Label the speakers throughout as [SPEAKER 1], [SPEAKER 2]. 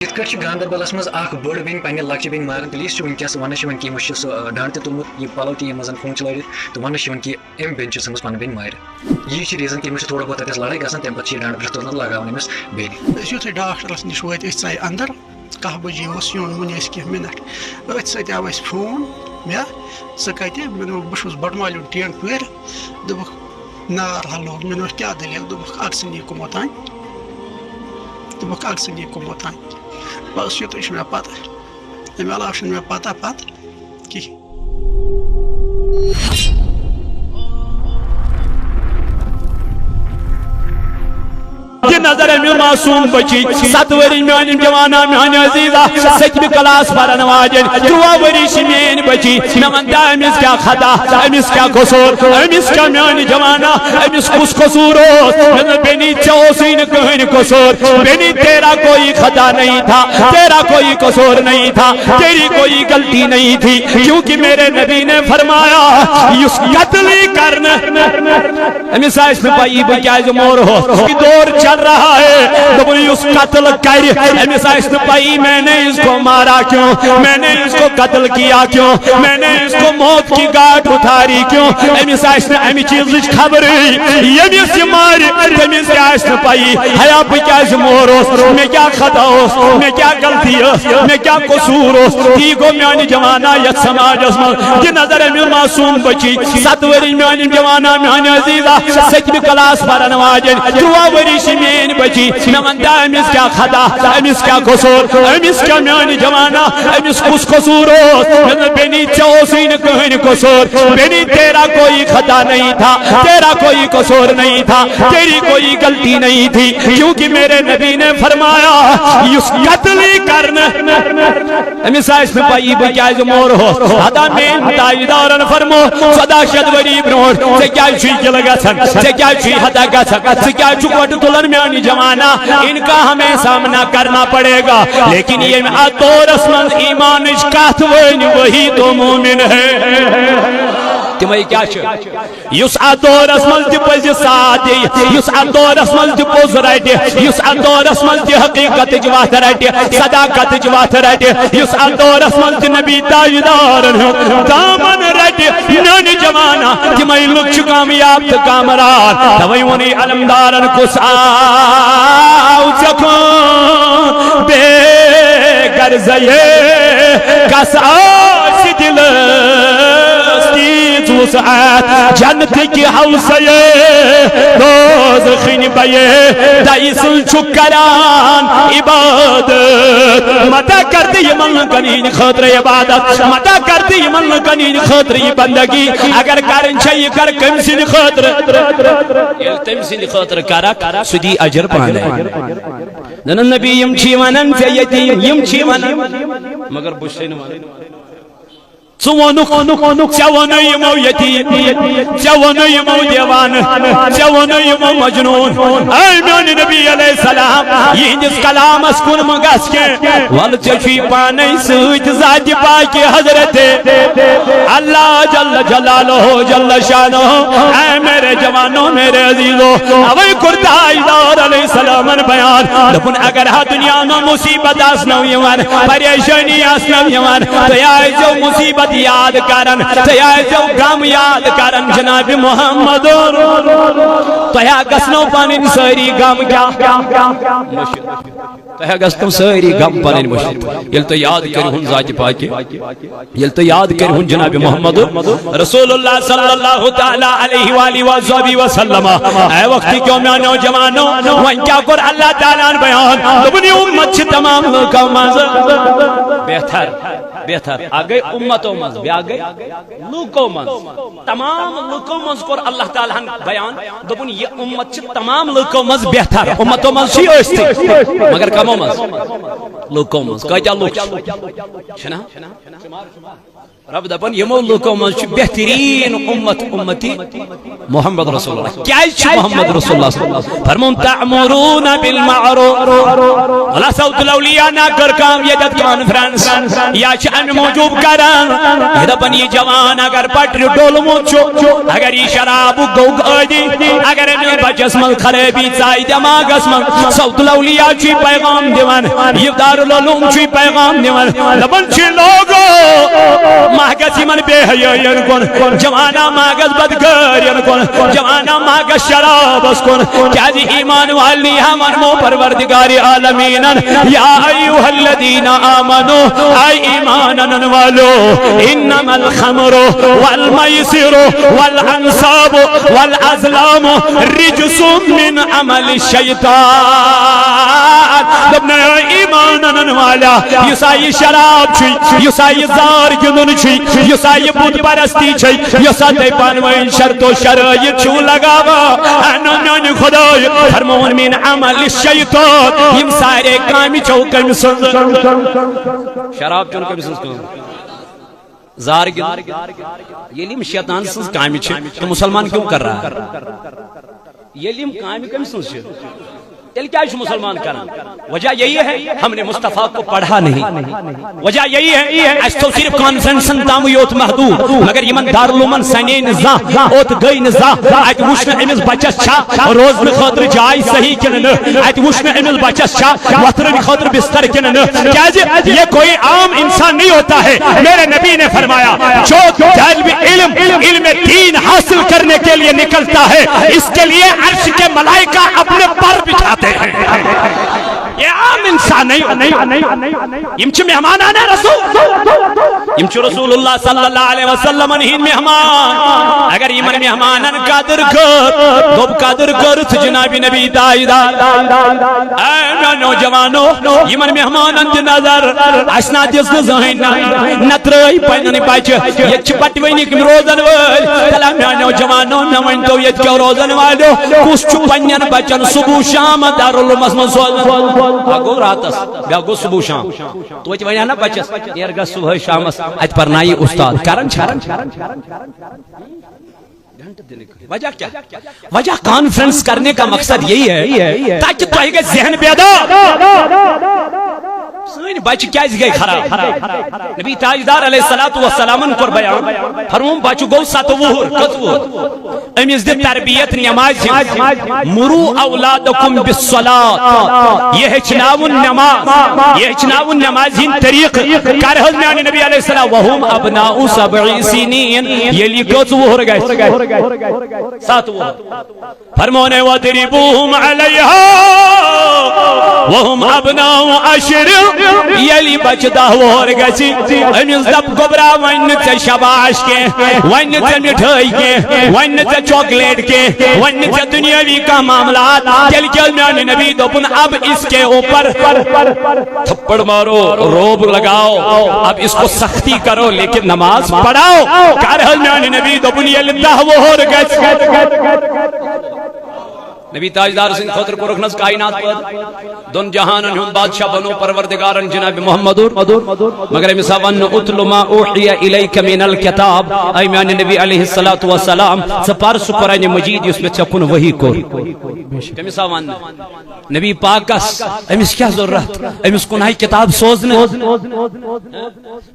[SPEAKER 1] یت کٹ گاندربلس مز اخ بڑ بین پنہ لکچہ بین مارن پولیس ونکس ون کہ سہ ڈنڈ تہ تلمت یہ پلو تہ مزن پھونچ لڑت تو ون کہ ام بین سمس پن بین مار یہ ریزن کہ امس تھوڑا بہت اتس لڑائی گژھان تمہ پتہ ڈنڈ برس تلن لگاون امس بین
[SPEAKER 2] یتھے ڈاکٹرس نش وٲتۍ أسۍ ژاے اندر 10 بجے اوس یُن وُنہِ ٲسۍ کینٛہہ مِنٹ أتھۍ سۭتۍ آو اَسہِ فون مےٚ ژٕ کَتہِ مےٚ دوٚپُکھ بہٕ چھُس بَٹمالیُن ٹٮ۪نٛٹ پٲرۍ دوٚپُکھ نار ہلو مےٚ دوٚپُکھ کیٛاہ دٔلیٖل دوٚپُکھ اَکسٕنی کُمُتان دوٚپُکھ اَکسٕنی کُمُتان بس یُتُے چھُ مےٚ پَتہ اَمہِ علاوٕ چھُنہٕ مےٚ پَتہ کِہیٖنۍ
[SPEAKER 3] نظر امیو معصوم بچی 7 ؤری میانہِ جوانا میانہِ عزیزہ 7 کلاس پرن واجن 3 ؤری چھ میٲنۍ بچی مےٚ ون تہ أمِس کیٛاہ خطا أمِس کیٛاہ قصوٗر أمِس کیٛاہ میانہِ جوانا أمِس کُس قصوٗر اوس مےٚ دوٚپ بیٚنی ژےٚ اوسُے نہٕ کٕہٕنۍ قصوٗر بیٚنی تیرا کوئی خطا نہیں تھا تیرا کوئی قصور نہیں تھا تیری کوئی غلطی نہیں تھی کیونکہ میرے نبی نے فرمایا یُس قتل کرن أمِس آسہِ نہٕ پَیی بہٕ کیٛازِ مورہوس یہِ دور چل رہا ہے دوٚپُن یُس قتل کر أمِس آسہِ نہٕ پَیی میں نے اس کو مارا کیوں میں نے اس کو قتل کیا کیوں میں نے اس کو موت کی گاٹ اتاری کیوں أمِس آسہِ نہٕ اَمہِ چیٖزٕچ خبرٕے ییٚمِس یہِ مارِ تٔمِس تہِ آسہِ نہٕ پَیی ہیا بہٕ کیٛازِ مورُس مےٚ کیٛاہ خطا اوس مےٚ کیٛاہ غلطی ٲس مےٚ کیٛاہ قصوٗر اوس تی گوٚو میانہِ جوانا یتھ سماجس منٛز دِ نظر أمِس معصوٗم بچی 7 ؤری میانہِ جوانا میانہِ عزیزہ 7 کلاس پرن واجن 3 ؤری چھ میٲنۍ بچی مےٚ ون تہ أمِس کیٛاہ خطا أمِس کیٛاہ قصوٗر أمِس کیٛاہ میانہِ جوانا أمِس کُس قصوٗر اوس مےٚ دوٚپ بیٚنی ژےٚ اوسُے نہٕ کٕہٕنۍ قصوٗر بیٚنی تیرا کوئی خطا نہیں تھا تیرا کوئی قصور نہیں تھا تیری کوئی غلطی نہیں تھی کیونکہ میرے نبی نے فرمایا یُس قتل کرن أمِس آسہِ نہٕ پَیی بہٕ کیٛازِ مورہوس ہتا میٲنۍ تاجدارن فرمو 14 ؤری برونٛٹھ ژےٚ کیٛازِ چھُے گِلہٕ گژھان ژےٚ کیٛازِ چھُے ہتا گژھان ژٕ کیٛازِ چھُکھ وۄٹہٕ تُلان میانہِ جوانا ان کا ہمیں سامنا کرنا پڑے گا لیکن یہ دورس منٛز ایمانٕچ کتھ ؤنۍ وہی تو مومن ہے تمے کیا یُس اتھ دورس منٛز تہِ پٔزِ ساتھ دِیہِ یُس اتھ دورس منٛز تہِ پوٚز رٹہِ یُس اتھ دورس منٛز تہِ حقیٖقتٕچ وتھ رٹہِ صداقتٕچ وتھ رٹہِ یُس اتھ دورس منٛز تہِ نبی تاجدارن ہُنٛد دامن رٹہِ میانہِ جوانا تِمے لُکھ چھِ کامیاب تہٕ کامران توے ووٚنُے علمدارن کُس آو ژےٚ کُن بے غرضے کس آسہِ دِلس تیٖژ وسعت جنتٕکۍ حوصیے دوزخٕنۍ بیے دَیِسٕل چھُ کران عبادت متا کر تہٕ یِمن لُکن ہٕنٛدِ خٲطرٕ عبادت متا کر تہٕ یِمن لُکن ہٕنٛدِ خٲطرٕ یہِ بندگی اگر کرٕنۍ چھےٚ یہِ کر کٔمۍ سٕنٛدِ خٲطرٕ ییٚلہِ تٔمۍ سٕنٛدِ خٲطرٕ کرکھ سُہ دی اجر پانے نن نبی یِم چھِ وَنان ژےٚ یتیٖم یِم چھِ وَنان مگر بہٕ چھُسے نہٕ وَنان ژٕ ووٚنُکھ ژےٚ ووٚنُے یِمو یتیٖم ژےٚ ووٚنُے یِمو دیوانہٕ ژےٚ ووٚنُے یِمو مجنوٗن اے میٛانہِ نبی علیہ السلام یِہنٛدِس کلامس کُن مہٕ گژھ کینٛہہ وَلہٕ ژےٚ چھُے پانے سۭتۍ ذاتہِ پاکہِ حضرت اللہ جل جلالہ جل شانہ اے میرے جوانو میرے عزیزو اوے کوٚر تاجدار علیہ السلامن بیان دوٚپُن اگر ہا دُنیا منٛز مُصیبت آسنو یِوان پریشٲنی آسنو یِوان تُہۍ آیزیو مُصیبت یاد کرن تُہۍ آیزیو غم یاد کرن جناب محمد تۄہہِ گژھنو پنٕنۍ سٲری غم کیٛاہ تۄہہِ گژھنو سٲری غم پنٕنۍ مٔشِد ییٚلہِ تُہۍ یاد کٔرۍہُن ذاتہِ پاکہِ ییٚلہِ تُہۍ یاد کٔرۍہُن جناب محمد رسول اللہ صلی اللہ تعالیٰ علیہ وآلہ وصحبہ وسلم اے وقتی کیوں میانیو جوانو وۄنۍ کیٛاہ کوٚر اللہ تعالیٰ ہن بیان دوٚپُن یہِ اُمت چھِ تمام لُکو منٛز بہتر بہتر آگے امتوں منٛز بیٛاکھ گٔے لوٗکو منٛز تمام لوٗکو منٛز کوٚر اللہ تعالیٰ ہن بیان دوٚپُن یہِ اُمت چھِ تمام لوٗکو منٛز بہتر امتوں منٛز چھِ أسۍ تہِ مگر کمو منٛز لوٗکو منٛز کۭتیاہ لُکھ چھِنا رب دپن یمو لوکو من چھ بہترین امتی محمد رسول اللہ. کیا چھ محمد رسول اللہ صلی اللہ علیہ وسلم فرمون تأمرون بالمعروف اللہ صوت الاولیاء نہ کر کام یہ جد کانفرنس یا چھ ان موجود کران یہ دپن یہ جوان اگر پٹر ڈولمو چھو اگر یہ شراب گوگ آدی اگر ان بچس من خرابی چائی دماغس من صوت الاولیاء چھ پیغام دیوان یہ دارالعلوم چھ پیغام دیوان دپن چھ لوگو ماگس من بے حیین کن جوانا ماگس بدگرین کن جوانا ماگس شرابس کن کیا جی ایمان والی ہمن مو پروردگار عالمین یا ایوہ الذین آمنو اے ایمانن والو انما الخمر والمیسر والانصاب والازلام رجس من عمل الشیطان دبنا ایمانن والا یسائی شراب چی یسائی زار گندن چی یسائی بود پرستی چی یسائی تے پانوین شرط و شرائط چھو لگاوا انہوں خدای فرمون من عمل الشیطان یم سارے کامی چھو کم سنز شراب چون کم سنز زار گندن یہ لیم شیطان سنز کامی چھو تو مسلمان کیوں کر رہا ہے یہ لیم کامی کم سنز چھو تل کیا اس مسلمان کرنا وجہ یہی ہے ہم نے مصطفیٰ کو پڑھا نہیں وجہ یہی ہے اس تو صرف کانفرنسن تام یوت محدود مگر یمن دارالعلومن سنے نزا اوت گئی نزا ات وشن امس بچس چھا روزن خاطر جائے صحیح کنن ات وشن امس بچس چھا وترن خاطر بستر کنن کیا جی یہ کوئی عام انسان نہیں ہوتا ہے میرے نبی نے فرمایا جو طالب علم دین حاصل کرنے کے لیے نکلتا ہے اس کے لیے عرش کے ملائکہ اپنے پر بٹھاتے یہ عام انسان نہیں یمچ مہمان آنے رسول یمچ رسول اللہ صلی اللہ علیہ وسلم انہین مہمان اگر یمن مہمانن قادر کر گوب قادر کرت جناب نبی دائدہ اے نوجوانو یمن مہمانن دی نظر اسنا دیس زہین نترائی پنن بچ یہ چپٹوینی کم روزن وال تلا میں نوجوانو نوین تو یہ کیا روزن والو کس چپنین بچن صبح شام دارالعلوم اسمن سوال گو راتس بیا گو صبح شام تو ات ونیا نا بچس ایرگا صبح شامس ات پرنائی استاد کرن چھرن وجہ کیا وجہ کانفرنس کرنے کا مقصد یہی ہے تاکہ تو آئے گا ذہن بیدار سوین بچ کیا اس گئے خراب نبی تاجدار علیہ السلام کو بیان فرمون بچو گو سات وہر کت وہر امیز دی تربیت نماز مرو اولادکم بالصلاة یہ چناون نماز یہ چناون نمازین طریق کارہز میں آنے نبی علیہ السلام وہم ابناء 7 سنین یہ لی کت وہر گئے سات وہر فرمونے وَدْرِبُوهُمْ عَلَيْهَا وَهُمْ أَبْنَاءُ 10 یلی بچدہ وہر گسی امیز دب گبرا ون تے شباش کے ون تے مٹھائی کے ون تے چاکلیٹ کے ون تے دنیاوی کا معاملات چل چل میں نبی دوپن اب اس کے اوپر تھپڑ مارو روب لگاؤ اب اس کو سختی کرو لیکن نماز پڑھاؤ کارہل میں نبی دوپن یلی دہ وہر گسی نبی تاجدار سنگھ خطر کو رکھنس کائنات پر دن جہانن ہم بادشاہ بنو پروردگارن جناب محمد مگر امساون اتلو ما اوحی الیک من الکتاب ایمان نبی علیہ السلام سپارس قرآن مجید اس میں چکن وہی کو امساون نبی پاکس امس کیا ضرورت امس کنائی کتاب سوزنے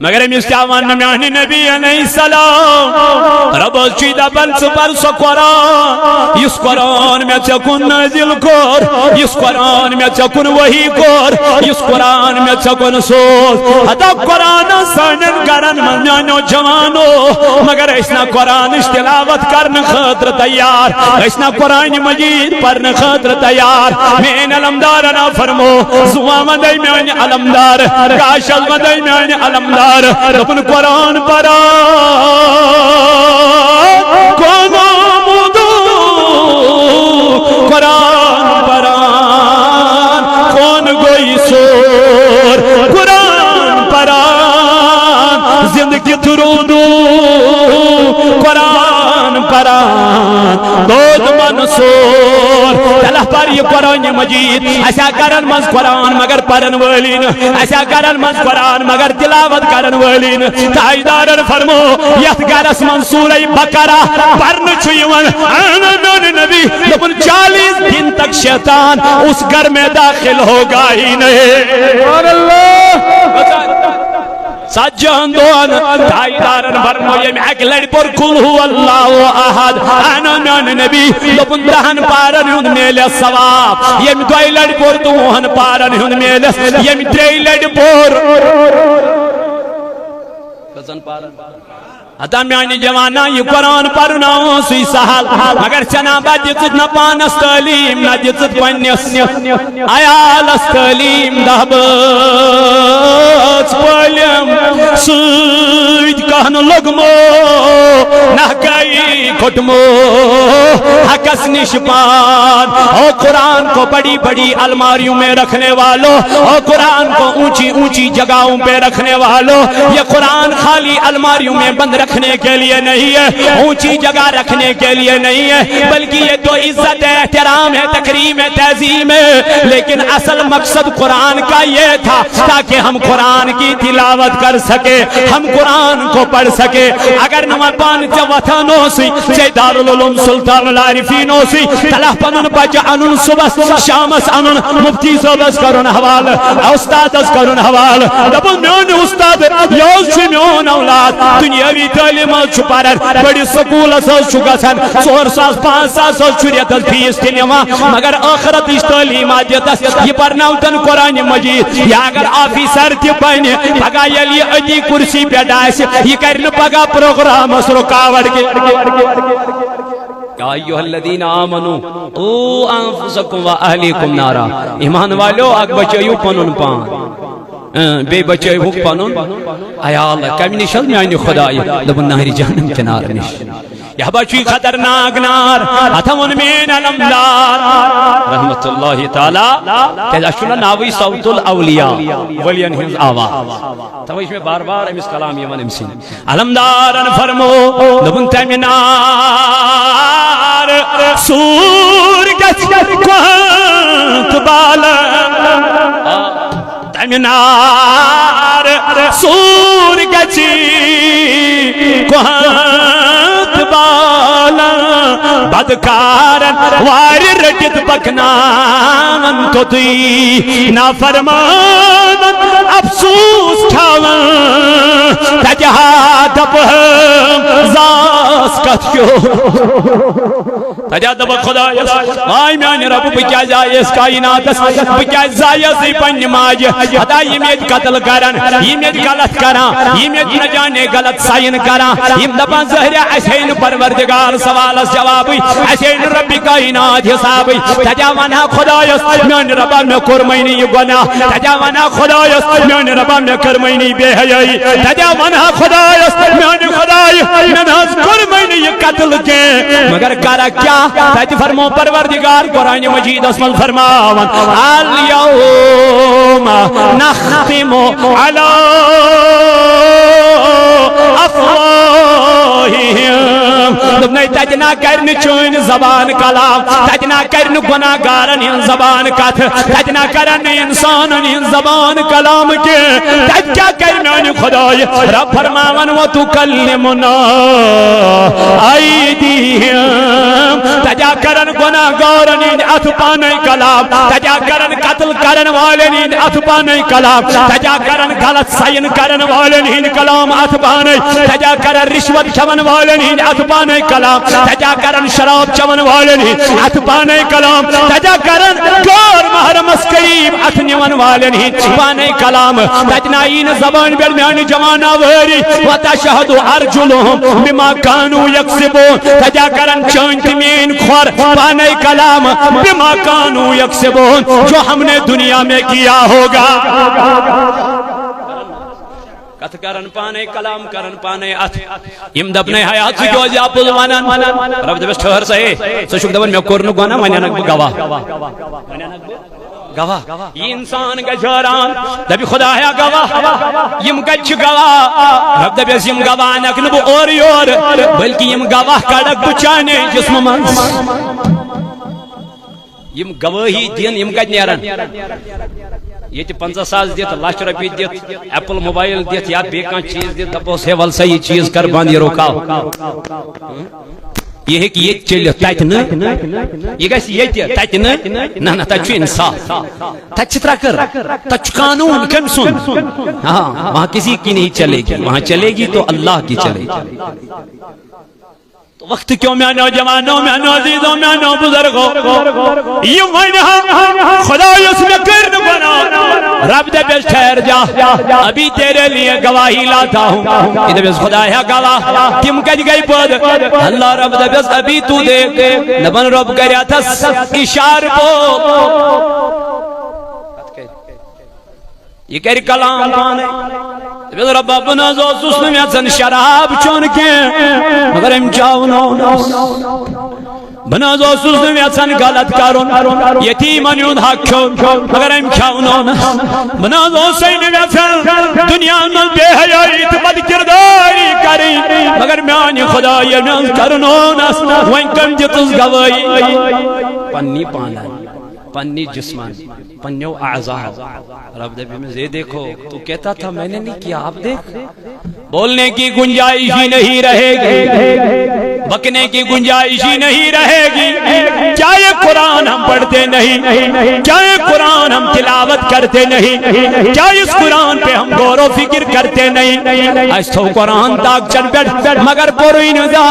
[SPEAKER 3] مگر امساون نبی علیہ السلام رب چیدہ بن سپارس قرآن اس قرآن میں چکن نازل کر اس قرآن میں چکن وہی کر اس قرآن میں چکن سوز حدا قرآن سانن کرن منانو جوانو مگر اسنا قرآن اشتلاوت کرن خطر تیار اسنا قرآن مجید پرن خطر تیار میں علمدار نا فرمو زوان مدائی میں علمدار کاشل مدائی میں علمدار اپن قرآن پرا کونو قرآن پران کون گوئی سور قرآن پران زندگی درودو قرآن پران دود منصور تلہ پر یہ قرآن مجید ایسا کرن مز قرآن مگر پرن والین ایسا کرن مز قرآن مگر تلاوت کرن والین تاجدارن فرمو یت گرس من سورہ بقرہ پرن چھوئیون آنان نبی لبن 40 دن تک شیطان اس گھر میں داخل ہوگا ہی نہیں سجان دوان تائیدارن فرمو یم ایک لڑی پر کل ہو اللہ احد آنا میان نبی لبن دہن پارن ہون میلے ثواب یم دوئی لڑی پر دوہن پارن ہون میلے یم دری لڑی پر کزن پارن اتا میانی جوانا یہ قرآن پرناؤں سی سہل مگر چنا با جتت نا پانس تعلیم نا جتت پنیس آیالس تعلیم دہبت پلیم سوید کہن لگمو نہ گئی کھٹمو حقس نشپان او قرآن کو بڑی بڑی الماریوں میں رکھنے والوں او قرآن کو اونچی اونچی جگہوں پہ رکھنے والوں یہ قرآن خالی الماریوں میں بند رکھنے کے لیے نہیں ہے اونچی جگہ رکھنے کے لیے نہیں ہے بلکہ یہ تو عزت ہے احترام ہے تکریم ہے تعظیم ہے لیکن اصل مقصد قرآن کا یہ تھا تاکہ ہم قرآن کی تلاوت کر سکے ہم قرآن کو پڑھ سکے اگر نمبر پان وطنوں سی دار العلوم سلطان العارفینوں سی تلہ پنن بچ انن صبح شامس انن مفتی صبح کرن حوال استاد کرن حوال دبن میون استاد یوز چھ میون اولاد دنیاوی تعلیم چھ پرن بڑی سکول چھ گژھان 4,000 5,000 چھ ریتس فیس تہ نوان مگر آخرت تعلیمات دتس یہ پرناوتن قرآن مجید یا اگر آفیسر تہ بنہ پگہ یلی اتی کرسی پہ آسہ یہ کرن پگہ پروگرامس رکاوٹ یا ایوہ الذین آمنوا قوا انفسکم و اہلیکم نارا ایمان والو اگ بچائیو پنن پان بے بچائی ہوک پنن آیا اللہ کمی نشل میانی خدای دبن نہری جہنم کنار نش یا بچی خطرناک نار اتھون مین علمدار رحمت اللہ تعالی کہ اشنا ناوی صوت الاولیاء ولین ہنز آوا تویش میں بار بار امس کلام یمن امسین علمدارن فرمو دبن تیمی نار سور گچ کوانت بالا تیمی نار سور گچی کوانت بالا بدکارن واری رجت پکنان تو تی نافرمانن افسوس کھاون تجہا دب زاس کت تجھا دب خدا آئی میانی رب بکیا جائے اس کائنات بکیا جائے سی پنج ماج ادا یہ میت قتل کرن یہ میت غلط کرن یہ میت نہ جانے غلط سائن کرن یہ دبان زہرہ اسین پروردگار سوال جوابی اسین رب کائنات حسابی تجھا ونا خدایس میانی ربا میں کرمینی یہ گناہ تجھا ونا خدایس میانی ربا میں کرمینی بے حیائی تجھا ونا خدایس میانی خدای میں ناز کرمینی یہ قتل کے مگر کرا کیا تجھ فرمو پروردگار قرآن مجید اسمال فرماون اليوم نختم على دبنائی تجنا کرن چون زبان کلام تجنا کرن گناہ گارن ان زبان کت تجنا کرن انسان ان زبان کلام کے تج کیا کرن خدای رب فرماون و تکلمنا ایدیہم تجا کرن گناہ گارن ان اتپانے کلام تجا کرن قتل کرن والن ان اتپانے کلام تجا کرن غلط سائن کرن والن ان کلام اتپانے تجا کرن رشوت چون والن ان اتپانے کلام تجا کرن شراب چون والن ان اتپانے کلام تجا کرن گور محرم اسکریب اتنیون والن ان اتپانے کلام تجنائین زبان بیرمیان جوانا ویری و تشہد ارجلهم بما کانو یکسبون تجا کرن چونت مین خور پانے کلام بما کانو یکسبون جو ہم نے دنیا میں کیا ہوگا کت کرن پانے کلام کرن پانے ات یم دبنے حیات سے جو جا پلوانن رب دبس ٹھہر سہے سو شک دبن میں کرنو گانا منانک گواہ گواہ یہ انسان گجھاران دبی خدا ہے گواہ یم گچھ گواہ رب دبیس یم گواہ نکنبو اور یور بلکہ یم گواہ کڑک بچانے جسم منس یم گواہی دین یم کت نیرن یہ 50,000 دت لچھ روپیہ دت ایپل موبائل دت یا بی کان چیز دت دپوس ہے ول سا یہ چیز کر بند یہ روکاو یہ ہے کہ یہ چل تت یہ گھس یہ تت نہ تت انصاف تت ترکر تت قانون کم سن ہاں وہاں کسی کی نہیں چلے گی وہاں چلے گی تو اللہ کی چلے گی وقت کیوں میں نوجوانوں میں عزیزوں میں نو بزرگوں یہ وہاں خدا اس میں کرن بنا رب دے بیس ٹھہر جا ابھی تیرے لیے گواہی لاتا ہوں ادھر بیس خدا ہے گواہ تم کج گئی پود اللہ رب دے بیس ابھی تو دیکھ نبن رب کریا تھا اشار پو یہ کہہ کلام پانے رب اپنا زو سسن میں سن شراب چون کے مگر ہم چاونو بنا زو سسن میں سن غلط کرون یتیمن یون حق کھون مگر ہم چاونو بنا زو سین میں سن دنیا میں بے حیائی بد کرداری کری مگر میانی خدا یہ میں کرنو وین کم جتس گواہی پنی پانا پنی جسمان پنیو اعضاء رب دبی میں یہ دیکھو تو کہتا تھا میں نے نہیں کیا آپ دیکھ بولنے کی گنجائش ہی نہیں رہے گی بکنے کی گنجائش ہی نہیں رہے گی کیا یہ قرآن ہم پڑھتے نہیں کیا یہ قرآن ہم تلاوت کرتے نہیں کیا اس قرآن پہ ہم غور و فکر کرتے نہیں ایسو قرآن تاک چل بیٹھ مگر پوری ندا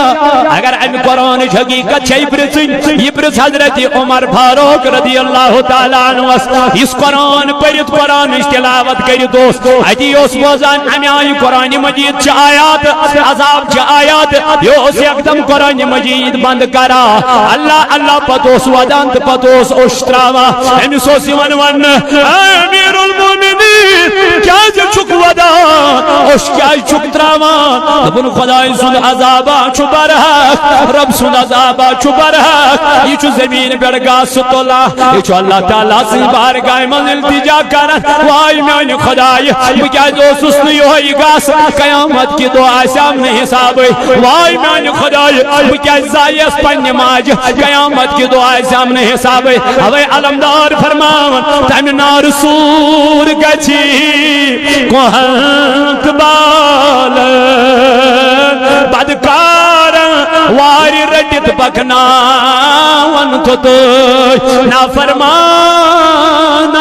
[SPEAKER 3] اگر ہم قرآن حقیقت چھئی پرسن یہ پرس حضرت عمر فاروق رضی اللہ تعالیٰ عنہ اس قرآن پڑھت قرآن تلاوت کری دوست اتی اس بوزان ہمیں آئی قرآن مجید چھ آیات عذاب چھ آیات یہ اس اقدم قرآن مجید بند کرا اللہ اللہ پتوس ودانت پتوس اشتراوا ہمیں سوسی ون امیر المومنین کیا جو چک ودان اش کیا چک تراوان دبن خدای سن عذابا چھ برحق رب سن عذابا چھ برحق یہ چھ زمین بڑگا ستولا یہ چھ اللہ تعالیٰ سے بارگاہ من التجا کرن وائی میں خدای مجھے جو سسنی ہوئی گاس قیامت کی دعا سامنے حساب وائی میں خدای مجھے زائیس پنی ماج قیامت کی دعا سامنے حساب ہوئے علمدار فرمان تم نار سور گچی کوہنک بال بدکار واری رڈت پکنا ون تو نا فرمان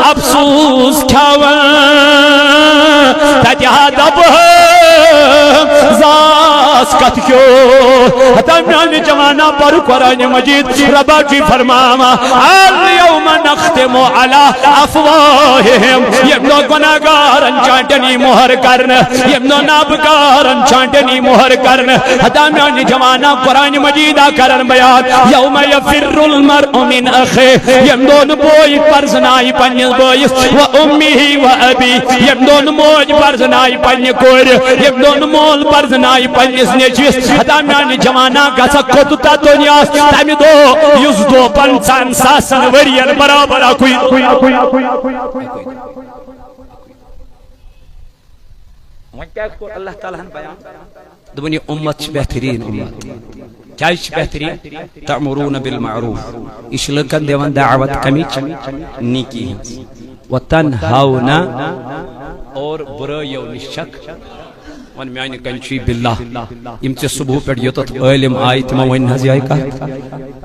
[SPEAKER 3] افسوس کھاون تجہا دب زاس کت کیو تمیان جوانا پر قرآن مجید ربا کی فرماما اليوم نختم على افواہم یمنو گناہگارن چانٹنی مہر کرن یمنو نابکارن چانٹنی مہر کرن تمیان جوانا قرآن مجیدہ کرن بیان یوم یفر المرء من اخی یمنو بوئی پرزنائی پنیز بوئیس و امی و ابی یمنو موج پرزنائی پنی کور یمنو مول پرزنائی پنیز نیچویس تمیان جوانا گسا کتتا دنیاس تمی دو یز دو پنسان ساسن ورین برابر کوئی اللہ تعالیٰ بیان دبنی امت بہترین امت کیا اس بہترین تعمرون بالمعروف اس لکن دیوان دعوت کمیچ نیکی ہیں وتنہونا اور برائیو نشک ون میانی کنچی باللہ امتی صبح پر یوتت علم آئی تمہیں وین نزی آئی کہا